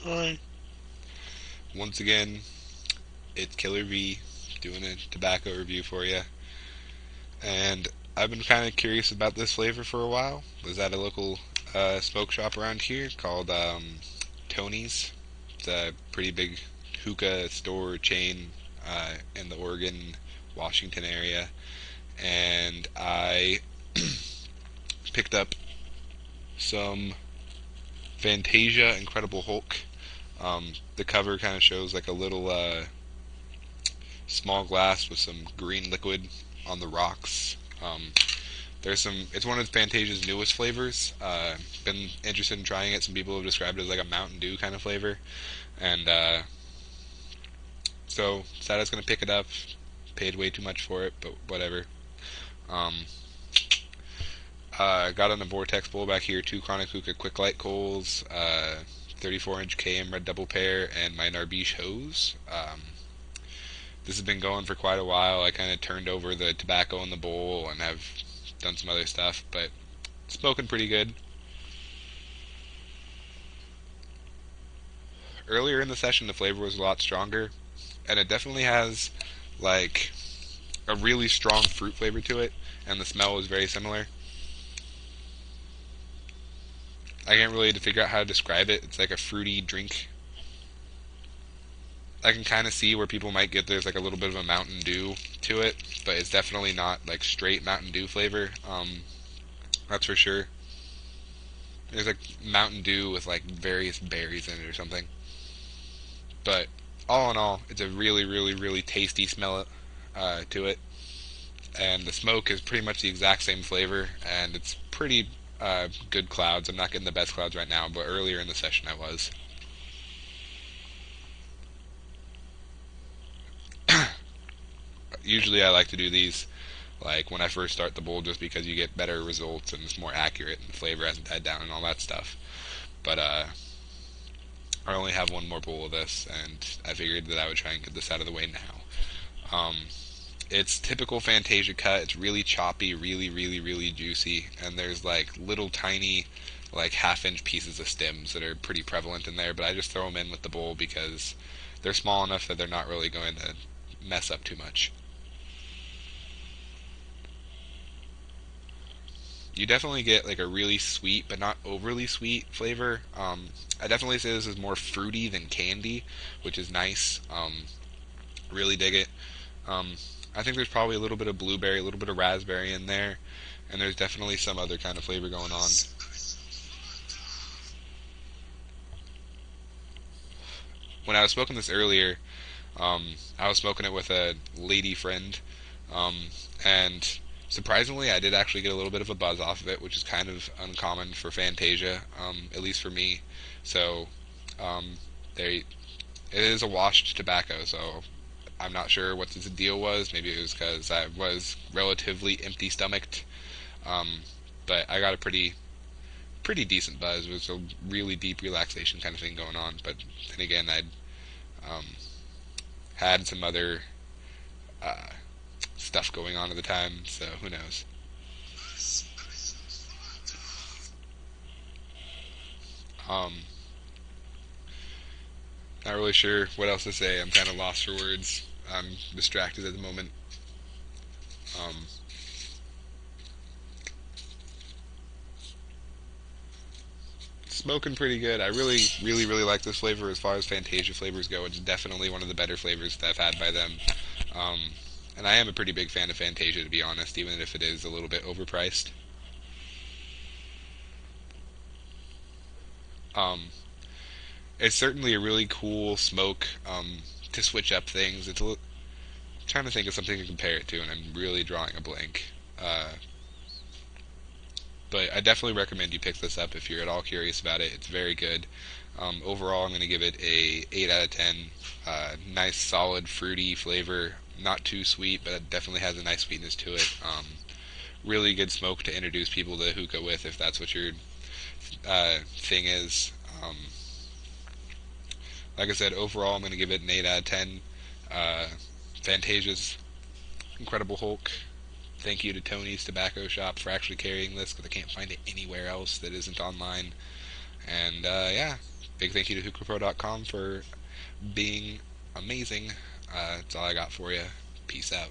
Hi. Once again, it's Killer V doing a tobacco review for you. And I've been kind of curious about this flavor for a while. Was at a local smoke shop around here called Tony's. It's a pretty big hookah store chain in the Oregon, Washington area. And I picked up some Fantasia Incredible Hulk. The cover kind of shows like a little small glass with some green liquid on the rocks. There's some. It's one of Fantasia's newest flavors. Been interested in trying it. Some people have described it as like a Mountain Dew kind of flavor, and so decided I was gonna pick it up. Paid way too much for it, but whatever. Um, got on a Vortex bowl back here. Two Chronic Hookah Quick Light Coals, 34-inch KM Red Double Pair, and my Narbiche hose. This has been going for quite a while. I kind of turned over the tobacco in the bowl and have done some other stuff, but it's smoking pretty good. Earlier in the session, the flavor was a lot stronger, and it definitely has like a really strong fruit flavor to it, and the smell is very similar. I can't really figure out how to describe it. It's like a fruity drink. I can kind of see where people might get there's like a little bit of a Mountain Dew to it, but it's definitely not like straight Mountain Dew flavor. That's for sure. There's like Mountain Dew with like various berries in it or something. But all in all, it's a really, really, really tasty smell to it, and the smoke is pretty much the exact same flavor, and it's pretty good clouds. I'm not getting the best clouds right now, but earlier in the session I was. Usually I like to do these like when I first start the bowl just because you get better results and it's more accurate and the flavor hasn't died down and all that stuff. But I only have one more bowl of this, and I figured that I would try and get this out of the way now. It's typical Fantasia cut. It's really choppy, really, really, really juicy, and there's like little tiny, like half-inch pieces of stems that are pretty prevalent in there. But I just throw them in with the bowl because they're small enough that they're not really going to mess up too much. You definitely get like a really sweet but not overly sweet flavor. I definitely say this is more fruity than candy, which is nice. Really dig it. Um, I think there's probably a little bit of blueberry, a little bit of raspberry in there, and there's definitely some other kind of flavor going on. When I was smoking this earlier, I was smoking it with a lady friend, um, and surprisingly, I did actually get a little bit of a buzz off of it, which is kind of uncommon for Fantasia, at least for me. So, um, they it is a washed tobacco, so I'm not sure what the deal was. Maybe it was because I was relatively empty stomached, um, but I got a pretty decent buzz. It was a really deep relaxation kind of thing going on. But then again, I'd um, had some other uh, stuff going on at the time, so who knows. Um, Not really sure what else to say. I'm kind of lost for words. I'm distracted at the moment. Um, Smoking pretty good. I really, really, really like this flavor as far as Fantasia flavors go. It's definitely one of the better flavors that I've had by them. Um, and I am a pretty big fan of Fantasia, to be honest, even if it is a little bit overpriced. Um, it's certainly a really cool smoke to switch up things. Trying to think of something to compare it to, and I'm really drawing a blank. But I definitely recommend you pick this up if you're at all curious about it. It's very good. Overall, I'm going to give it a 8 out of 10. Nice, solid, fruity flavor. Not too sweet, but it definitely has a nice sweetness to it. Really good smoke to introduce people to hookah with if that's what your thing is. Like I said, overall, I'm going to give it an 8 out of 10. Uh, Fantasia's Incredible Hulk. Thank you to Tony's Tobacco Shop for actually carrying this because I can't find it anywhere else that isn't online. And yeah, big thank you to hookahpro.com for being amazing. That's all I got for you. Peace out.